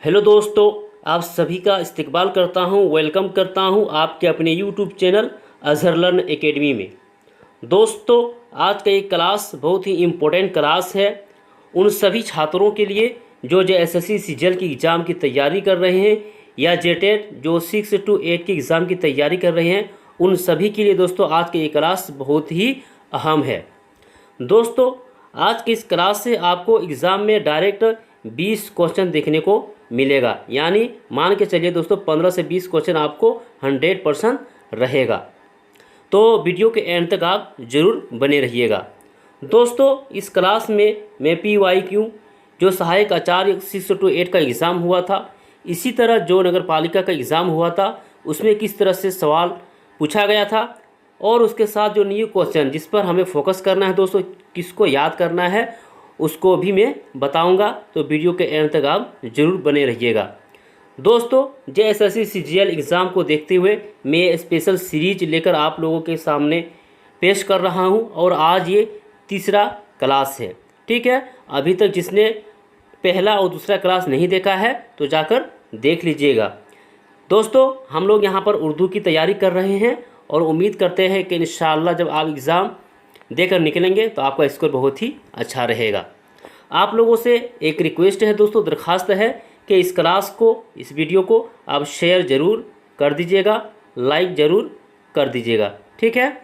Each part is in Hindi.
हेलो दोस्तों, आप सभी का इस्तकबाल करता हूं, वेलकम करता हूं आपके अपने YouTube channel Azhar learn academy में। दोस्तों, आज का ये क्लास बहुत ही इम्पोर्टेंट क्लास है उन सभी छात्रों के लिए जो एसएससी सीजीएल की एग्ज़ाम की तैयारी कर रहे हैं या जेटेट जो 6 to 8 की एग्ज़ाम की तैयारी कर रहे हैं, उन सभी के लिए दोस्तों आज की ये क्लास बहुत ही अहम है। दोस्तों, आज की इस क्लास से आपको एग्ज़ाम में डायरेक्ट 20 क्वेश्चन देखने को मिलेगा, यानी मान के चलिए दोस्तों 15 से 20 क्वेश्चन आपको 100% रहेगा। तो वीडियो के एंड तक आप ज़रूर बने रहिएगा। दोस्तों, इस क्लास में मैं PYQ जो सहायक आचार्य 6 to 8 का एग्ज़ाम हुआ था, इसी तरह जो नगर पालिका का एग्ज़ाम हुआ था उसमें किस तरह से सवाल पूछा गया था और उसके साथ जो न्यू क्वेश्चन जिस पर हमें फोकस करना है दोस्तों, किसको याद करना है उसको भी मैं बताऊंगा। तो वीडियो के एंड तक आप ज़रूर बने रहिएगा। दोस्तों, एसएससी सीजीएल एग्ज़ाम को देखते हुए मैं स्पेशल सीरीज लेकर आप लोगों के सामने पेश कर रहा हूं और आज ये तीसरा क्लास है। ठीक है, अभी तक जिसने पहला और दूसरा क्लास नहीं देखा है तो जाकर देख लीजिएगा। दोस्तों, हम लोग यहाँ पर उर्दू की तैयारी कर रहे हैं और उम्मीद करते हैं कि इंशाअल्लाह जब आप एग्ज़ाम देकर निकलेंगे तो आपका स्कोर बहुत ही अच्छा रहेगा। आप लोगों से एक रिक्वेस्ट है दोस्तों, दरख्वास्त है कि इस क्लास को, इस वीडियो को आप शेयर ज़रूर कर दीजिएगा, लाइक ज़रूर कर दीजिएगा। ठीक है,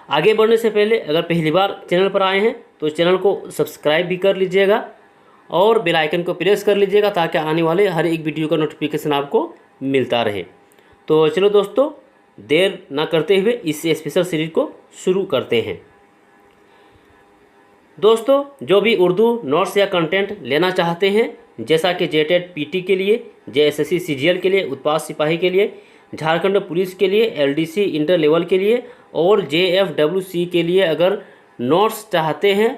आगे बढ़ने से पहले अगर पहली बार चैनल पर आए हैं तो चैनल को सब्सक्राइब भी कर लीजिएगा और बेल आइकन को प्रेस कर लीजिएगा ताकि आने वाले हर एक वीडियो का नोटिफिकेशन आपको मिलता रहे। तो चलो दोस्तों, देर ना करते हुए इस स्पेशल सीरीज को शुरू करते हैं। दोस्तों, जो भी उर्दू नोट्स या कंटेंट लेना चाहते हैं, जैसा कि जेटेट पीटी के लिए, जेएसएससी सीजीएल के लिए, उत्पाद सिपाही के लिए, झारखंड पुलिस के लिए, एलडीसी इंटर लेवल के लिए और जेएफडब्ल्यूसी के लिए अगर नोट्स चाहते हैं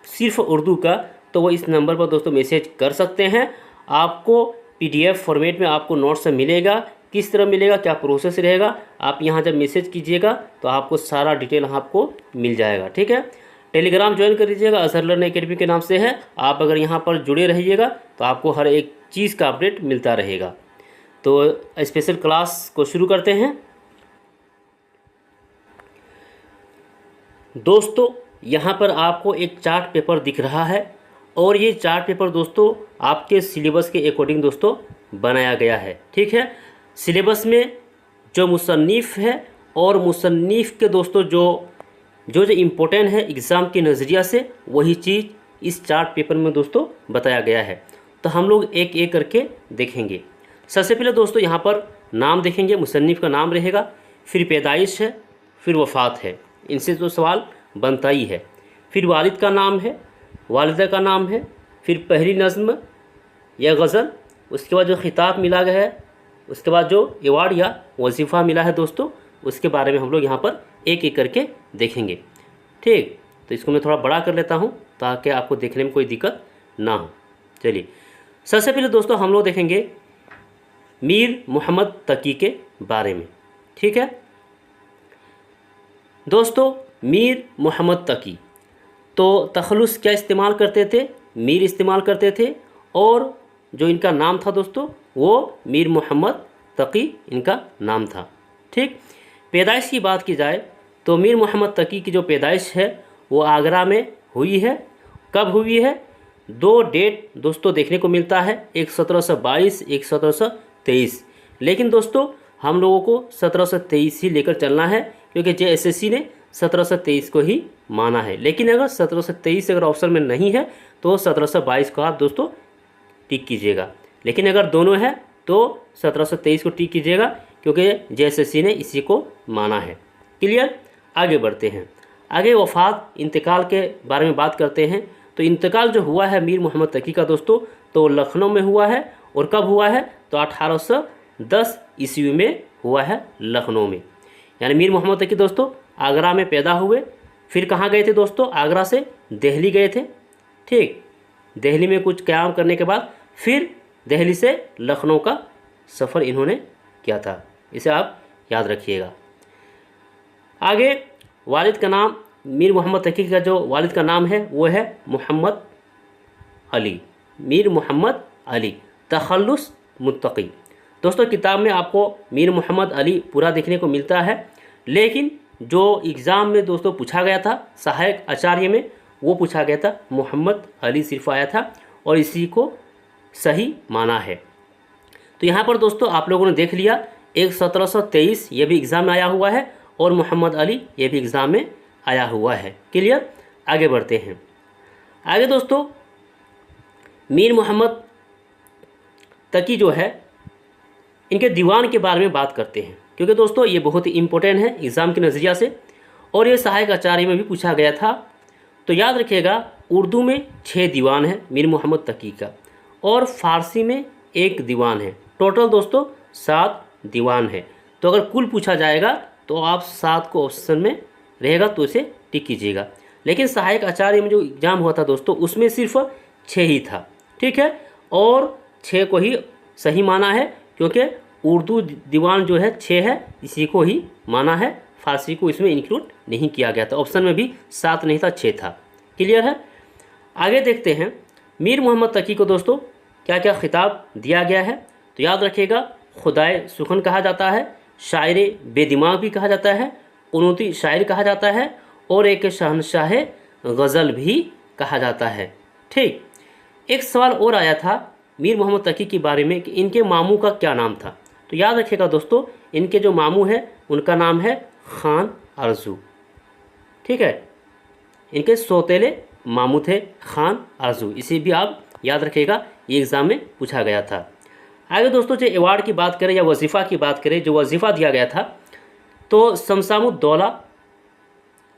सिर्फ उर्दू का, तो वो इस नंबर पर दोस्तों मैसेज कर सकते हैं। आपको पीडीएफ फॉर्मेट में आपको नोट्स मिलेगा। किस तरह मिलेगा, क्या प्रोसेस रहेगा, आप यहाँ जब मैसेज कीजिएगा तो आपको सारा डिटेल आपको मिल जाएगा। ठीक है, टेलीग्राम ज्वाइन कर लीजिएगा, अज़हर लर्न एकेडमी के नाम से है। आप अगर यहाँ पर जुड़े रहिएगा तो आपको हर एक चीज़ का अपडेट मिलता रहेगा। तो स्पेशल क्लास को शुरू करते हैं। दोस्तों, यहाँ पर आपको एक चार्ट पेपर दिख रहा है और ये चार्ट पेपर दोस्तों आपके सिलेबस के अकॉर्डिंग दोस्तों बनाया गया है। ठीक है, सिलेबस में जो मुसन्निफ़ है और मुसन्निफ़ के दोस्तों जो इम्पोर्टेंट है एग्ज़ाम के नज़रिया से, वही चीज़ इस चार्ट पेपर में दोस्तों बताया गया है। तो हम लोग एक एक करके देखेंगे। सबसे पहले दोस्तों यहाँ पर नाम देखेंगे, मुसन्निफ़ का नाम रहेगा, फिर पैदाइश है, फिर वफ़ात है, इनसे तो सवाल बनता ही है। फिर वालिद का नाम है, वालिदा का नाम है, फिर पहली नज़्म या गज़ल, उसके बाद जो ख़िताब मिला गया है, उसके बाद जो अवार्ड या वजीफ़ा मिला है दोस्तों, उसके बारे में हम लोग यहाँ पर एक एक करके देखेंगे। ठीक, तो इसको मैं थोड़ा बड़ा कर लेता हूँ ताकि आपको देखने में कोई दिक्कत ना हो। चलिए, सबसे पहले दोस्तों हम लोग देखेंगे मीर मोहम्मद तकी के बारे में। ठीक है दोस्तों, मीर मोहम्मद तकी तो तखल्लुस क्या इस्तेमाल करते थे, मीर इस्तेमाल करते थे और जो इनका नाम था दोस्तों वो मीर मोहम्मद तकी इनका नाम था। ठीक, पैदाइश की बात की जाए तो मीर मोहम्मद तकी की जो पैदाइश है वो आगरा में हुई है। कब हुई है, दो डेट दोस्तों देखने को मिलता है, एक 1722, एक 1723। लेकिन दोस्तों हम लोगों को 1723 ही लेकर चलना है क्योंकि जेएसएससी ने 1723 को ही माना है। लेकिन अगर 1723 अगर ऑप्शन में नहीं है तो 1722 को आप दोस्तों टिक कीजिएगा। लेकिन अगर दोनों है तो 1723 को टिक कीजिएगा क्योंकि जेएसएससी ने इसी को माना है। क्लियर, आगे बढ़ते हैं। आगे वफ़ात इंतकाल के बारे में बात करते हैं। तो इंतकाल जो हुआ है मीर मोहम्मद तकी का दोस्तों, तो लखनऊ में हुआ है। और कब हुआ है, तो 1810 ईस्वी में हुआ है लखनऊ में। यानी मीर मोहम्मद तकी दोस्तों आगरा में पैदा हुए, फिर कहाँ गए थे दोस्तों, आगरा से दिल्ली गए थे। ठीक, दिल्ली में कुछ क़याम करने के बाद फिर दिल्ली से लखनऊ का सफ़र इन्होंने किया था, इसे आप याद रखिएगा। आगे वालिद का नाम, मीर मोहम्मद तकी का जो वालिद का नाम है वो है मोहम्मद अली, मीर मोहम्मद अली। तखल्लुस मुत्तकी। दोस्तों किताब में आपको मीर मोहम्मद अली पूरा देखने को मिलता है, लेकिन जो एग्ज़ाम में दोस्तों पूछा गया था सहायक आचार्य में, वो पूछा गया था मोहम्मद अली सिर्फ आया था और इसी को सही माना है। तो यहाँ पर दोस्तों आप लोगों ने देख लिया, एक 1723 ये भी एग्ज़ाम में आया हुआ है और मोहम्मद अली ये भी एग्ज़ाम में आया हुआ है। क्लियर, आगे बढ़ते हैं। आगे दोस्तों मीर मोहम्मद तकी जो है, इनके दीवान के बारे में बात करते हैं, क्योंकि दोस्तों ये बहुत ही इम्पोर्टेंट है एग्ज़ाम के नज़रिया से और ये सहायक आचार्य में भी पूछा गया था। तो याद रखिएगा, उर्दू में 6 दीवान है मीर मोहम्मद तकी का और फ़ारसी में 1 दीवान है। टोटल दोस्तों 7 दीवान है। तो अगर कुल पूछा जाएगा तो आप 7 को ऑप्शन में रहेगा तो इसे टिक कीजिएगा। लेकिन सहायक आचार्य में जो एग्ज़ाम हुआ था दोस्तों उसमें सिर्फ 6 ही था, ठीक है, और 6 को ही सही माना है, क्योंकि उर्दू दीवान जो है 6 है, इसी को ही माना है, फारसी को इसमें इंक्लूड नहीं किया गया था। ऑप्शन में भी 7 नहीं था, 6 था। क्लियर है, आगे देखते हैं। मीर मोहम्मद तकी को दोस्तों क्या क्या खिताब दिया गया है, तो याद रखिएगा, खुदाए सुखन कहा जाता है, शायर बेदिमाग भी कहा जाता है, कुनूती शायर कहा जाता है और एक शहनशाह गज़ल भी कहा जाता है। ठीक, एक सवाल और आया था मीर मोहम्मद तकी के बारे में कि इनके मामू का क्या नाम था। तो याद रखिएगा दोस्तों, इनके जो मामू हैं उनका नाम है खान आरजू। ठीक है, इनके सौतेले मामू थे खान आरजू, इसे भी आप याद रखिएगा, ये एग्ज़ाम में पूछा गया था। आगे दोस्तों जो अवार्ड की बात करें या वजीफ़ा की बात करें, जो वजीफ़ा दिया गया था तो शमशामुद्दौला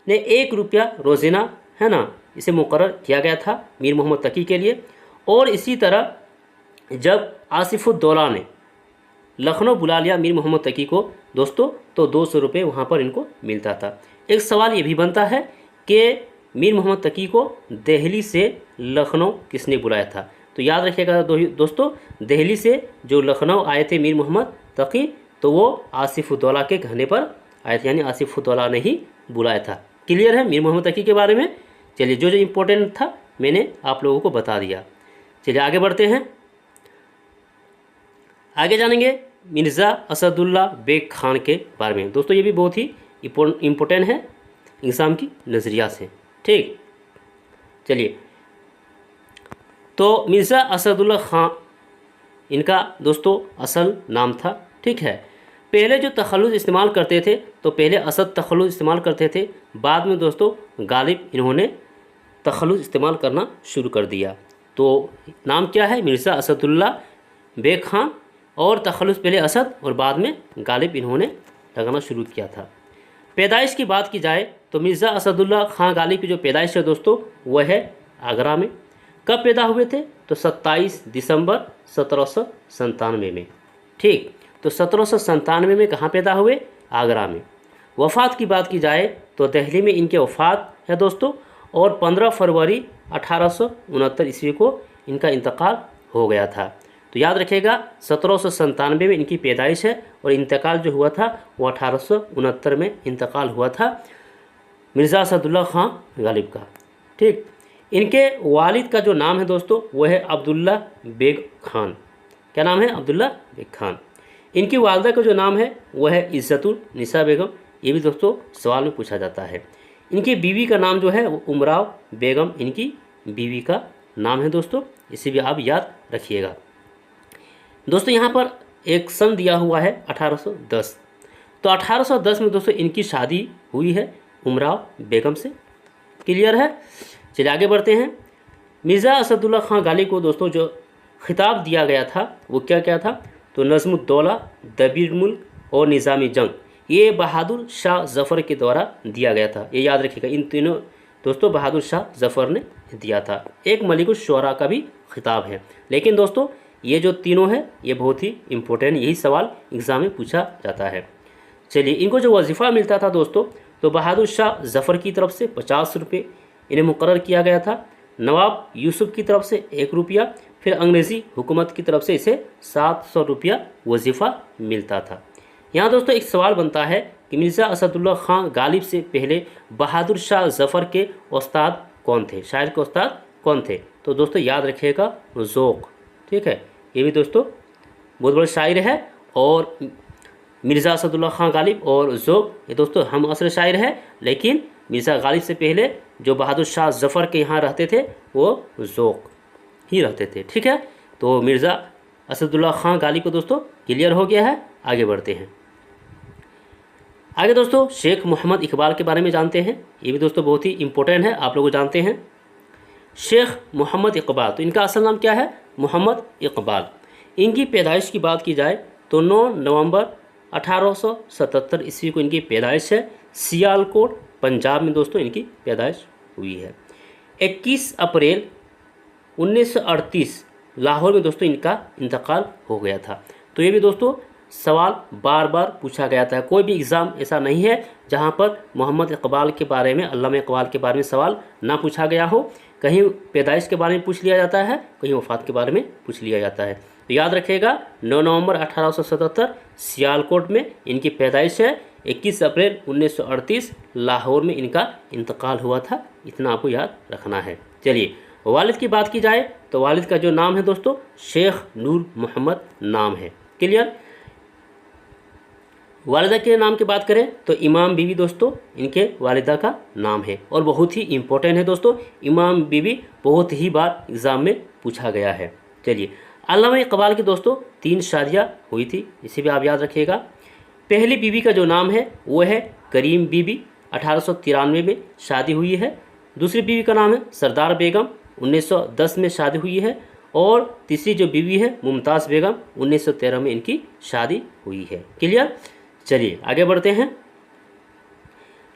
ने 1 रुपया रोज़ाना है ना, इसे मुकर्रर किया गया था मीर मोहम्मद तकी के लिए। और इसी तरह जब आसिफुद्दौला ने लखनऊ बुला लिया मीर मोहम्मद तकी को दोस्तों, तो 200 रुपये वहाँ पर इनको मिलता था। एक सवाल ये भी बनता है कि मीर मोहम्मद तकी को दिल्ली से लखनऊ किसने बुलाया था। तो याद रखिएगा दोस्तों, दिल्ली से जो लखनऊ आए थे मीर मोहम्मद तकी, तो वो आसिफुद्दौला के कहने पर आए थे, यानी आसिफुद्दौला ने ही बुलाया था। क्लियर है मीर मोहम्मद तकी के बारे में। चलिए, जो जो इम्पोर्टेंट था मैंने आप लोगों को बता दिया। चलिए आगे बढ़ते हैं। आगे जानेंगे मिर्ज़ा असदुल्ला बेग खान के बारे में। दोस्तों ये भी बहुत ही इम्पोर्टेंट है एग्ज़ाम की नज़रिया से। ठीक, चलिए, तो मिर्ज़ा असदुल्ला खान इनका दोस्तों असल नाम था। ठीक है, पहले जो तखल्लुस इस्तेमाल करते थे तो पहले असद तखल्लुस इस्तेमाल करते थे, बाद में दोस्तों गालिब इन्होंने तखल्लुस इस्तेमाल करना शुरू कर दिया। तो नाम क्या है, मिर्ज़ा असदुल्ला बेग खान, और तखल्लुस पहले असद और बाद में गालिब इन्होंने लगाना शुरू किया था। पैदाइश की बात की जाए तो मिर्ज़ा असदुल्ला खान गालिब की जो पैदाइश है दोस्तों वह है आगरा में। कब पैदा हुए थे, तो 27 दिसंबर 1797 में। ठीक, तो 1797 में कहाँ पैदा हुए, आगरा में। वफ़ात की बात की जाए तो दिल्ली में इनके वफ़ात है दोस्तों, और 15 फरवरी 1869 ईस्वी को इनका इंतकाल हो गया था। तो याद रखिएगा, 1797 में इनकी पैदाइश है और इंतकाल जो हुआ था वो 1869 में इंतकाल हुआ था मिर्ज़ा असदुल्ला खान गालिब का। ठीक, इनके वालिद का जो नाम है दोस्तों वह है अब्दुल्ला बेग खान। क्या नाम है, अब्दुल्ला बेग खान। इनकी वालदा का जो नाम है वह है इज़्ज़तुल निसा बेगम। ये भी दोस्तों सवाल में पूछा जाता है। इनकी बीवी का नाम जो है वो उमराव बेगम इनकी बीवी का नाम है दोस्तों, इसे भी आप याद रखिएगा। दोस्तों यहाँ पर एक सन दिया हुआ है 1810। तो 1810 में दोस्तों इनकी शादी हुई है उमराव बेगम से। क्लियर है, चलिए आगे बढ़ते हैं। मिर्ज़ा असदुल्ला खान गालिब को दोस्तों जो खिताब दिया गया था वो क्या क्या था, तो नज़्मुद्दौला, दबीर मुल्क और निज़ामी जंग, ये बहादुर शाह ज़फ़र के द्वारा दिया गया था। ये याद रखिएगा, इन तीनों दोस्तों बहादुर शाह ज़फ़र ने दिया था। एक मलिकुश शुअरा का भी खिताब है। लेकिन दोस्तों ये जो तीनों हैं ये बहुत ही इम्पोर्टेंट, यही सवाल एग्ज़ाम में पूछा जाता है। चलिए, इनको जो वजीफ़ा मिलता था दोस्तों, तो बहादुर शाह ज़फ़र की तरफ से 50 रुपये इन्हें मुकर्रर किया गया था। नवाब यूसुफ की तरफ से 1 रुपया, फिर अंग्रेज़ी हुकूमत की तरफ से इसे 700 रुपया वजीफ़ा मिलता था। यहाँ दोस्तों एक सवाल बनता है कि मिर्ज़ा असदुल्ला खान गालिब से पहले बहादुर शाह ज़फ़र के उस्ताद कौन थे, शायर के उस्ताद कौन थे। तो दोस्तों याद रखिएगा ज़ौक़। ठीक है, ये भी दोस्तों बहुत बड़े शायर है। और मिर्ज़ा असदुल्ला खां गालिब और ज़ोक, ये दोस्तों हम असर शायर है, लेकिन मिर्ज़ा गालिब से पहले जो बहादुर शाह ज़फ़र के यहाँ रहते थे वो ज़ोक ही रहते थे। ठीक है, तो मिर्ज़ा असदुल्ला खां गालिब को दोस्तों क्लियर हो गया है। आगे बढ़ते हैं। आगे दोस्तों शेख मोहम्मद इकबाल के बारे में जानते हैं। ये भी दोस्तों बहुत ही इम्पोर्टेंट है, आप लोग जानते हैं। शेख मोहम्मद इकबाल, तो इनका असल नाम क्या है? मोहम्मद इकबाल। इनकी पैदाइश की बात की जाए तो 9 नवंबर 1877 ईस्वी को इनकी पैदाइश है। सियालकोट पंजाब में दोस्तों इनकी पैदाइश हुई है। 21 अप्रैल 1938 लाहौर में दोस्तों इनका इंतकाल हो गया था। तो ये भी दोस्तों सवाल बार बार पूछा गया था। कोई भी एग्ज़ाम ऐसा नहीं है जहाँ पर मोहम्मद इकबाल के बारे में, अल्लामा इकबाल के बारे में सवाल ना पूछा गया हो। कहीं पैदाइश के बारे में पूछ लिया जाता है, कहीं वफ़ात के बारे में पूछ लिया जाता है। तो याद रखिएगा 9 नवंबर 1877 सियालकोट में इनकी पैदाइश है। 21 अप्रैल 1938 लाहौर में इनका इंतकाल हुआ था। इतना आपको याद रखना है। चलिए वालिद की बात की जाए तो वालिद का जो नाम है दोस्तों शेख नूर मोहम्मद नाम है। क्लियर। वालिदा के नाम की बात करें तो इमाम बीबी दोस्तों इनके वालिदा का नाम है और बहुत ही इम्पोर्टेंट है दोस्तों। इमाम बीबी बहुत ही बार एग्ज़ाम में पूछा गया है। चलिए अल्लामा इकबाल की दोस्तों 3 शादियाँ हुई थी, इसे भी आप याद रखिएगा। पहली बीबी का जो नाम है वो है करीम बीबी, 1893 में शादी हुई है। दूसरी बीवी का नाम है सरदार बेगम, 1910 में शादी हुई है। और तीसरी जो बीवी है मुमताज़ बेगम, 1913 में इनकी शादी हुई है। क्लियर। चलिए आगे बढ़ते हैं।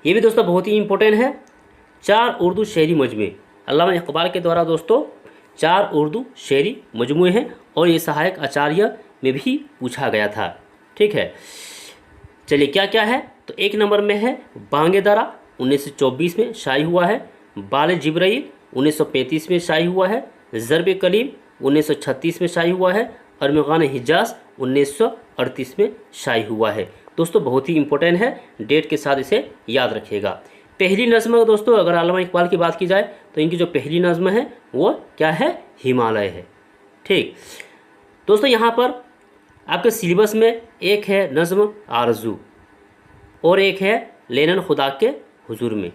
ये भी दोस्तों बहुत ही इम्पोर्टेंट है। 4 उर्दू शेरी मजमूए अल्लामा इकबाल के द्वारा दोस्तों 4 उर्दू शेरी मजमूए हैं और ये सहायक आचार्य में भी पूछा गया था। ठीक है, चलिए क्या क्या है तो 1 नंबर में है बांगे दरा, 1924 में शाही हुआ है। बाल जिब्राइल 1935 में शाही हुआ है। ज़रब कलीम 1936 में शाही हुआ है। अरमगान हिजाज 1938 में शाही हुआ है। दोस्तों बहुत ही इंपॉर्टेंट है, डेट के साथ इसे याद रखिएगा। पहली नज़्म दोस्तों अगर अल्लामा इकबाल की बात की जाए तो इनकी जो पहली नज़्म है वो क्या है? हिमालय है। ठीक दोस्तों, यहाँ पर आपके सिलेबस में एक है नज़्म आरज़ू और एक है लेनन खुदा के हुजूर में।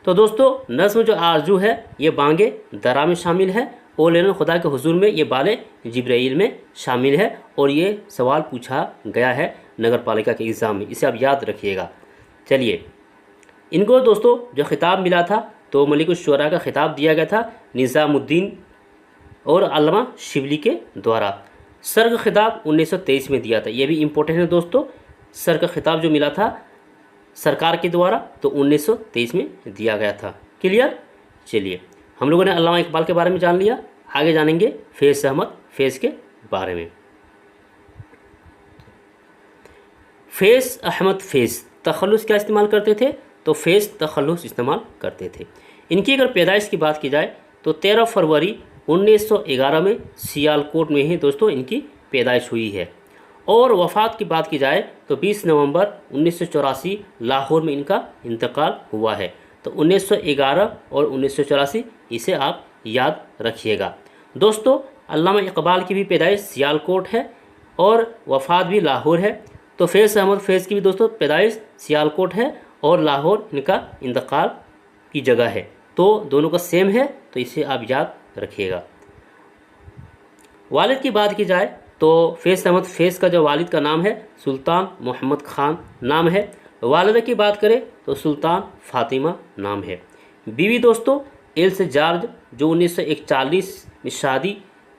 तो दोस्तों नज़्म जो आरज़ू है ये बांगे दरा में शामिल है और लेनन खुदा के हुजूर में ये बाले जिब्राइल में शामिल है और ये सवाल पूछा गया है नगर पालिका के एग्ज़ाम में, इसे आप याद रखिएगा। चलिए इनको दोस्तों जो खिताब मिला था तो मलिकुश्शुअरा का खिताब दिया गया था निज़ामुद्दीन और अल्लामा शिबली के द्वारा। सर का खिताब 1923 में दिया था, ये भी इम्पोर्टेंट है दोस्तों। सर का खिताब जो मिला था सरकार के द्वारा तो 1923 में दिया गया था। क्लियर। चलिए हम लोगों ने अल्लामा इकबाल के बारे में जान लिया, आगे जानेंगे फैज़ अहमद फैज़ के बारे में। फैज़ अहमद फैज़ तखल्लुस क्या इस्तेमाल करते थे? तो फैज़ तखल्लुस इस्तेमाल करते थे। इनकी अगर पैदाइश की बात की जाए तो 13 फरवरी 1911 में सियालकोट में ही दोस्तों इनकी पैदाइश हुई है। और वफ़ात की बात की जाए तो 20 नवंबर 1984 लाहौर में इनका इंतकाल हुआ है। तो 1911 और 1984 इसे आप याद रखिएगा। दोस्तों अल्लामा इकबाल की भी पैदाइश सियालकोट है और वफ़ात भी लाहौर है। तो फैज़ अहमद फैज़ की भी दोस्तों पैदाइश सियालकोट है और लाहौर इनका इंतकाल की जगह है। तो दोनों का सेम है, तो इसे आप याद रखिएगा। वालिद की बात की जाए तो फैज़ अहमद फैज़ का जो वालिद का नाम है सुल्तान मोहम्मद ख़ान नाम है। वालिदा की बात करें तो सुल्तान फ़ातिमा नाम है। बीवी दोस्तों एल्स जॉर्ज जो 1941 में शादी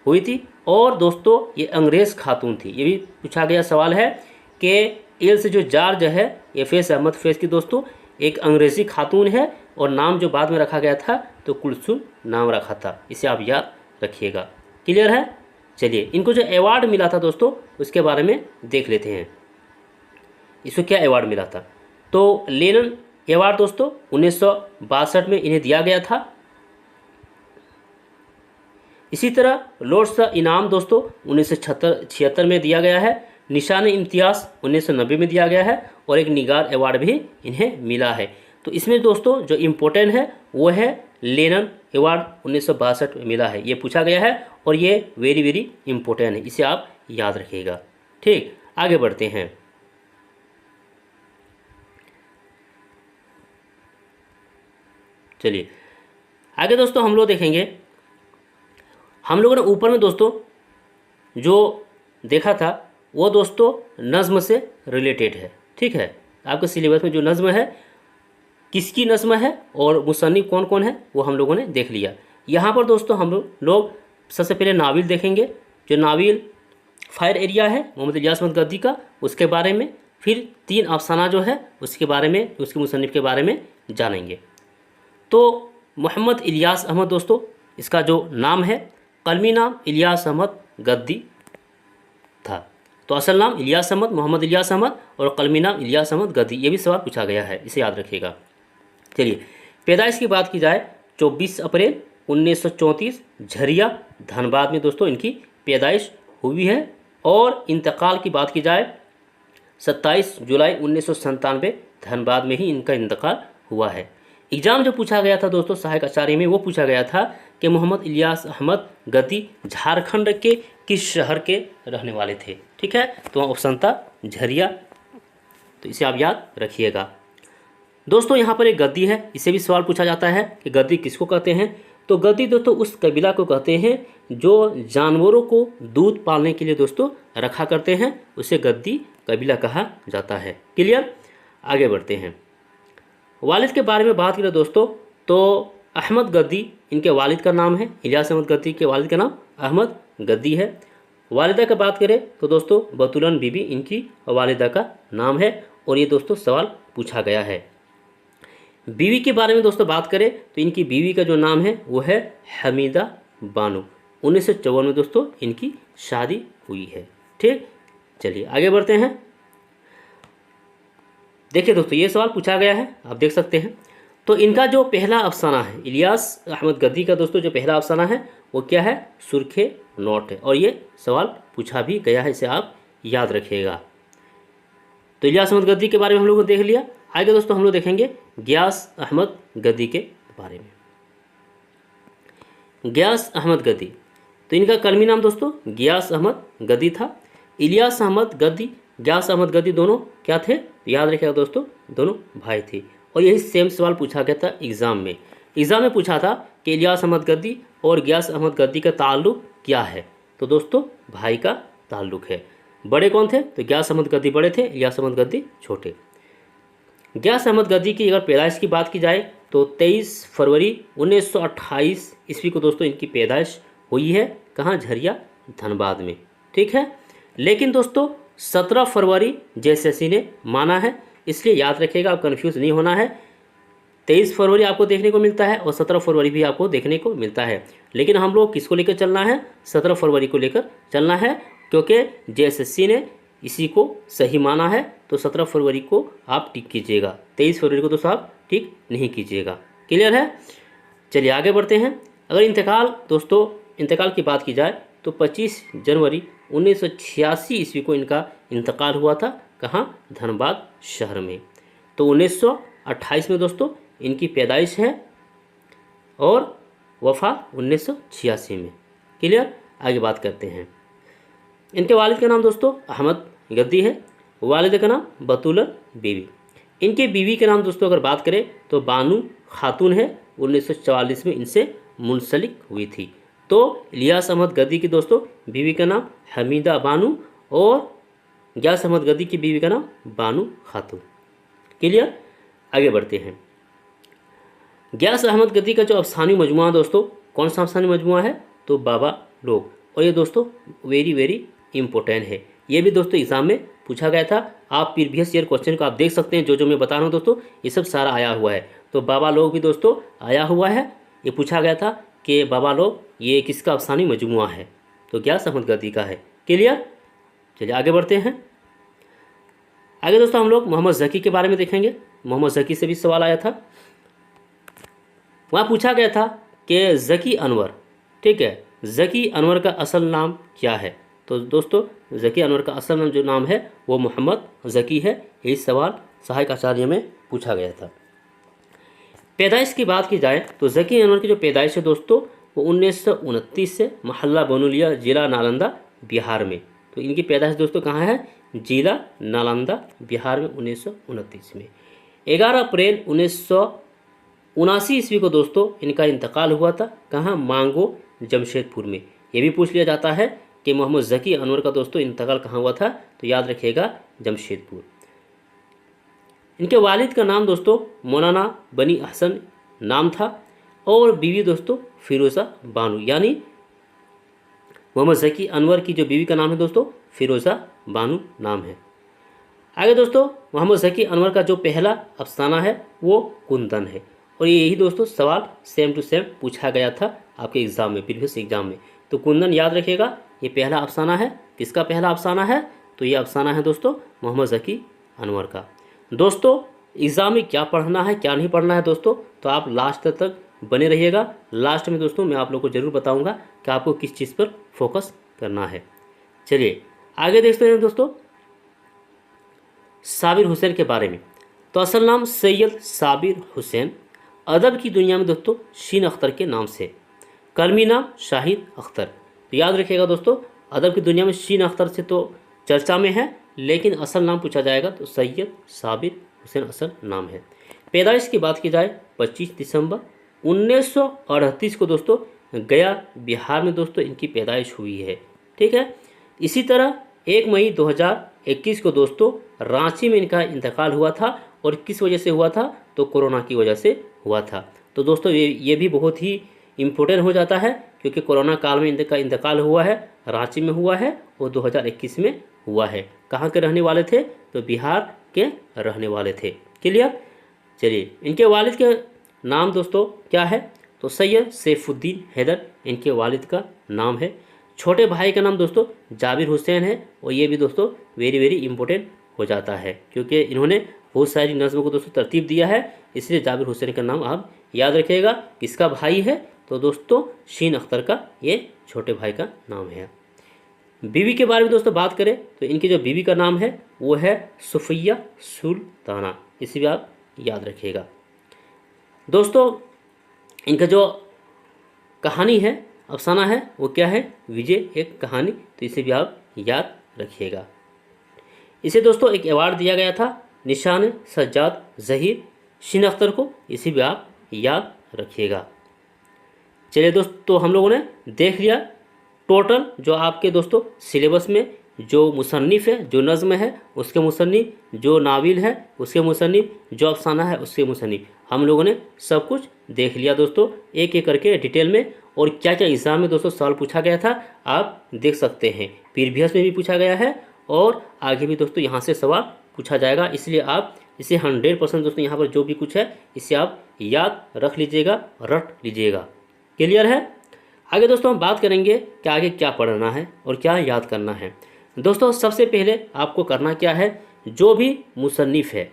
हुई थी और दोस्तों ये अंग्रेज़ खातून थी। ये भी पूछा गया सवाल है कि एल्स जो जॉर्ज है ये फैज़ अहमद फैज़ की दोस्तों एक अंग्रेज़ी खातून है और नाम जो बाद में रखा गया था तो कुलसुम नाम रखा था, इसे आप याद रखिएगा। क्लियर है। चलिए इनको जो अवार्ड मिला था दोस्तों उसके बारे में देख लेते हैं। इसको क्या अवार्ड मिला था? तो लेनन अवार्ड दोस्तों 1962 में इन्हें दिया गया था। इसी तरह लॉर्ड्स इनाम दोस्तों 1976 में दिया गया है। निशान इम्तियाज़ 1990 में दिया गया है और एक निगार अवार्ड भी इन्हें मिला है। तो इसमें दोस्तों जो इम्पोर्टेंट है वो है लेनन अवार्ड 1962 में मिला है। ये पूछा गया है और ये वेरी वेरी इंपॉर्टेंट है, इसे आप याद रखिएगा। ठीक, आगे बढ़ते हैं। चलिए आगे दोस्तों हम लोग देखेंगे, हम लोगों ने ऊपर में दोस्तों जो देखा था वो दोस्तों नज़्म से रिलेटेड है। ठीक है, आपके सिलेबस में जो नज़्म है किसकी नज़्म है और मुसन्निफ कौन कौन है वो हम लोगों ने देख लिया। यहाँ पर दोस्तों हम लोग सबसे पहले नाविल देखेंगे, जो नाविल फायर एरिया है मोहम्मद इलियास अहमद गद्दी का, उसके बारे में। फिर 3 अफसाना जो है उसके बारे में, उसके मुसन्निफ के बारे में जानेंगे। तो मोहम्मद इलियास अहमद दोस्तों, इसका जो नाम है कलमी नाम इलियास अहमद गद्दी था। तो असल नाम इलियास अहमद, मोहम्मद इलियास अहमद, और कलमी नाम इलियास अहमद गद्दी। ये भी सवाल पूछा गया है, इसे याद रखिएगा। चलिए पैदाइश की बात की जाए 24 अप्रैल 1934 झरिया धनबाद में दोस्तों इनकी पैदाइश हुई है। और इंतकाल की बात की जाए 27 जुलाई 1997 धनबाद में ही इनका इंतकाल हुआ है। एग्ज़ाम जो पूछा गया था दोस्तों सहायक आचार्य में, वो पूछा गया था कि मोहम्मद इलियास अहमद गद्दी झारखंड के किस शहर के रहने वाले थे। ठीक है, तो ऑप्शन था झरिया, तो इसे आप याद रखिएगा। दोस्तों यहाँ पर एक गद्दी है, इसे भी सवाल पूछा जाता है कि गद्दी किसको कहते हैं। तो गद्दी दोस्तों उस कबीला को कहते हैं जो जानवरों को दूध पालने के लिए दोस्तों रखा करते हैं, उसे गद्दी कबीला कहा जाता है। क्लियर, आगे बढ़ते हैं। वालिद के बारे में बात करें दोस्तों तो अहमद गद्दी इनके वालिद का नाम है। इलियास अहमद गद्दी के वालिद का नाम अहमद गद्दी है। वालिदा की बात करें तो दोस्तों बतूलन बीबी इनकी वालिदा का नाम है, और ये दोस्तों सवाल पूछा गया है। बीवी के बारे में दोस्तों बात करें तो इनकी बीवी का जो नाम है वो है हमीदा बानो। 1954 में दोस्तों इनकी शादी हुई है। ठीक, चलिए आगे बढ़ते हैं। देखिए दोस्तों ये सवाल पूछा गया है, आप देख सकते हैं। तो इनका जो पहला अफसाना है इलियास अहमद गद्दी का दोस्तों जो पहला अफसाना है वो क्या है, सुर्खे नोट है, और ये सवाल पूछा भी गया है, इसे आप याद रखिएगा। तो इलियास अहमद गद्दी के बारे में हम लोगों ने देख लिया। आगे दोस्तों हम लोग देखेंगे गियास अहमद गद्दी के बारे में। गियास अहमद गद्दी, तो इनका कलमी नाम दोस्तों गियास अहमद गद्दी था। इलियास अहमद गद्दी, गियास अहमद गद्दी दोनों क्या थे, याद रखिएगा दोस्तों, दोनों भाई थे। और यही सेम सवाल पूछा गया था एग्ज़ाम में। एग्ज़ाम में पूछा था कि इलियास अहमद गद्दी और गियास अहमद गद्दी का ताल्लुक़ क्या है। तो दोस्तों भाई का ताल्लुक़ है। बड़े कौन थे, तो गियास अहमद गद्दी बड़े थे, इलियास अहमद गद्दी छोटे। गियास अहमद गद्दी की अगर पैदाइश की बात की जाए तो 23 फरवरी 1928 ईस्वी को दोस्तों इनकी पैदाइश हुई है। कहाँ, झरिया धनबाद में। ठीक है, लेकिन दोस्तों 17 फरवरी जेएसएससी ने माना है, इसलिए याद रखिएगा, आप कन्फ्यूज़ नहीं होना है। 23 फरवरी आपको देखने को मिलता है और 17 फरवरी भी आपको देखने को मिलता है, लेकिन हम लोग किसको लेकर चलना है, 17 फरवरी को लेकर चलना है, क्योंकि जेएसएससी ने इसी को सही माना है। तो 17 फरवरी को आप टिक कीजिएगा, 23 फरवरी को दोस्तों आप टिक नहीं कीजिएगा। क्लियर है, चलिए आगे बढ़ते हैं। अगर इंतकाल की बात की जाए तो 25 जनवरी 1986 ईस्वी को इनका इंतकाल हुआ था। कहाँ, धनबाद शहर में। तो 1928 में दोस्तों इनकी पैदाइश है और वफ़ात 1986 में। क्लियर, आगे बात करते हैं। इनके वालिद का नाम दोस्तों अहमद गद्दी है, वालिद का नाम बतूलन बीबी। इनके बीवी के नाम दोस्तों अगर बात करें तो बानू खातून है, 1944 में इनसे मुंसलिक हुई थी। तो इलियास अहमद गद्दी की दोस्तों बीवी का नाम हमीदा बानू और गियास अहमद गद्दी की बीवी का नाम बानू खातून। क्लियर, आगे बढ़ते हैं। गियास अहमद गद्दी का जो अफसानी मजमुआ दोस्तों, कौन सा अफसानी मजमुआ है, तो बाबा लोग। और ये दोस्तों वेरी वेरी इंपॉर्टेंट है, ये भी दोस्तों एग्जाम में पूछा गया था। आप प्रीवियस ईयर क्वेश्चन को आप देख सकते हैं, जो मैं बता रहा हूँ दोस्तों ये सब सारा आया हुआ है। तो बाबा लोग भी दोस्तों आया हुआ है। ये पूछा गया था कि बाबा लोग ये किसका अफसानी मजमुआ है, तो गियास अहमद गद्दी का है। क्लियर, चलिए आगे बढ़ते हैं। आगे दोस्तों हम लोग मोहम्मद ज़की के बारे में देखेंगे। मोहम्मद ज़की से भी सवाल आया था, वहाँ पूछा गया था कि ज़की अनवर, ठीक है, ज़की अनवर का असल नाम क्या है। तो दोस्तों ज़की अनवर का असल नाम जो नाम है वो मोहम्मद ज़की है। यही सवाल सहायक आचार्य में पूछा गया था। पैदाइश की बात की जाए तो ज़की अनवर की जो पैदाइश है दोस्तों वो 1929 से महल्ला बनोलिया जिला नालंदा बिहार में। तो इनकी पैदाइश दोस्तों कहाँ है? जिला नालंदा बिहार में 1929 में। 11 अप्रैल 1979 ईस्वी को दोस्तों इनका इंतकाल हुआ था। कहाँ? मांगो जमशेदपुर में। ये भी पूछ लिया जाता है कि मोहम्मद ज़की अनवर का दोस्तों इंतकाल कहाँ हुआ था, तो याद रखिएगा जमशेदपुर। इनके वालिद का नाम दोस्तों मौलाना बनी अहसन नाम था और बीवी दोस्तों फिरोज़ा बानू, यानी मोहम्मद ज़की अनवर की जो बीवी का नाम है दोस्तों फिरोज़ा बानू नाम है। आगे दोस्तों मोहम्मद ज़की अनवर का जो पहला अफसाना है वो कुंदन है और यही दोस्तों सवाल सेम टू सेम पूछा गया था आपके एग्ज़ाम में, प्रीवियस एग्जाम में। तो कुंदन याद रखिएगा, ये पहला अफसाना है। किसका पहला अफसाना है? तो ये अफसाना है दोस्तों मोहम्मद ज़की अनवर का। दोस्तों एग्ज़ाम में क्या पढ़ना है क्या नहीं पढ़ना है दोस्तों, तो आप लास्ट तक बने रहिएगा। लास्ट में दोस्तों मैं आप लोग को ज़रूर बताऊंगा कि आपको किस चीज़ पर फोकस करना है। चलिए आगे देखते हैं दोस्तों साबिर हुसैन के बारे में। तो असल नाम सैयद साबिर हुसैन, अदब की दुनिया में दोस्तों शीन अख्तर के नाम से, कलमी नाम शाहिद अख्तर। तो याद रखिएगा दोस्तों अदब की दुनिया में शीन अख्तर से तो चर्चा में है, लेकिन असल नाम पूछा जाएगा तो सैयद साबिर हुसैन असल नाम है। पैदाइश की बात की जाए 25 दिसंबर 1938 को दोस्तों गया बिहार में दोस्तों इनकी पैदाइश हुई है। ठीक है। इसी तरह 1 मई 2021 को दोस्तों रांची में इनका इंतकाल हुआ था और किस वजह से हुआ था? तो कोरोना की वजह से हुआ था। तो दोस्तों ये भी बहुत ही इम्पोर्टेंट हो जाता है क्योंकि कोरोना काल में इनका इंतकाल हुआ है, रांची में हुआ है और 2021 में हुआ है। कहाँ के रहने वाले थे? तो बिहार के रहने वाले थे। क्लियर। चलिए इनके वालिद के नाम दोस्तों क्या है? तो सैयद सैफुद्दीन हैदर इनके वालिद का नाम है। छोटे भाई का नाम दोस्तों जाबिर हुसैन है और ये भी दोस्तों वेरी वेरी इंपॉर्टेंट हो जाता है क्योंकि इन्होंने बहुत सारी नज़्मों को दोस्तों तरतीब दिया है, इसलिए जाबिर हुसैन का नाम आप याद रखिएगा। किसका भाई है? तो दोस्तों शीन अख्तर का ये छोटे भाई का नाम है। बीवी के बारे में दोस्तों बात करें तो इनकी जो बीवी का नाम है वो है सुफिया सुल्ताना, इसे भी आप याद रखिएगा। दोस्तों इनका जो कहानी है अफसाना है वो क्या है? विजय एक कहानी, तो इसे भी आप याद रखिएगा। इसे दोस्तों एक अवार्ड दिया गया था निशान सज्जाद ज़हीर शीन अख्तर को, इसे भी आप याद रखिएगा। चलिए दोस्तों हम लोगों ने देख लिया टोटल जो आपके दोस्तों सिलेबस में जो मुसन्निफ़ है, जो नज़्म है उसके मुसन्निफ़, जो नाविल है उसके मुसन्निफ़, जो अफसाना है उसके मुसन्निफ़, हम लोगों ने सब कुछ देख लिया दोस्तों एक एक करके डिटेल में। और क्या क्या एग्ज़ाम में दोस्तों सवाल पूछा गया था आप देख सकते हैं, प्रीवियस में भी पूछा गया है और आगे भी दोस्तों यहाँ से सवाल पूछा जाएगा, इसलिए आप इसे 100% दोस्तों यहाँ पर जो भी कुछ है इसे आप याद रख लीजिएगा, रट लीजिएगा। क्लियर है। आगे दोस्तों हम बात करेंगे कि आगे क्या पढ़ना है और क्या याद करना है। दोस्तों सबसे पहले आपको करना क्या है, जो भी मुसन्निफ़ है,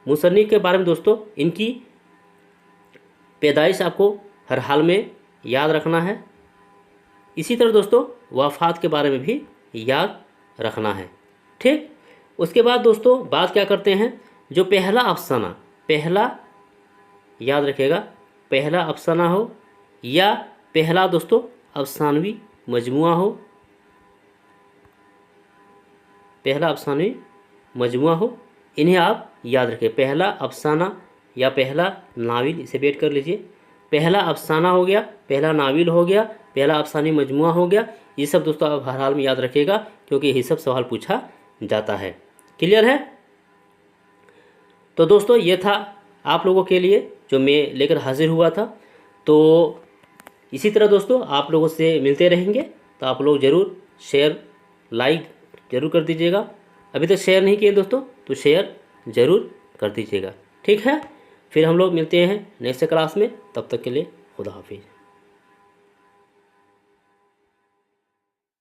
मुसन्निफ़ के बारे में दोस्तों इनकी पैदाइश आपको हर हाल में याद रखना है। इसी तरह दोस्तों वफ़ात के बारे में भी याद रखना है। ठीक। उसके बाद दोस्तों बात क्या करते हैं, जो पहला अफसाना, पहला याद रखिएगा, पहला अफसाना हो या पहला दोस्तों अफसानवी मजमुआ हो, पहला अफसानवी मजमुआ हो, इन्हें आप याद रखें। पहला अफसाना या पहला नाविल, इसे वेट कर लीजिए। पहला अफसाना हो गया, पहला नाविल हो गया, पहला अफसानी मजमुआ हो गया, ये सब दोस्तों आप हर हाल में याद रखिएगा क्योंकि यही सब सवाल पूछा जाता है। क्लियर है। तो दोस्तों ये था आप लोगों के लिए जो मैं लेकर हाजिर हुआ था। तो इसी तरह दोस्तों आप लोगों से मिलते रहेंगे, तो आप लोग ज़रूर शेयर लाइक ज़रूर कर दीजिएगा। अभी तक शेयर नहीं किए दोस्तों तो शेयर ज़रूर कर दीजिएगा। ठीक है। फिर हम लोग मिलते हैं नेक्स्ट क्लास में, तब तक के लिए खुदा हाफिज़।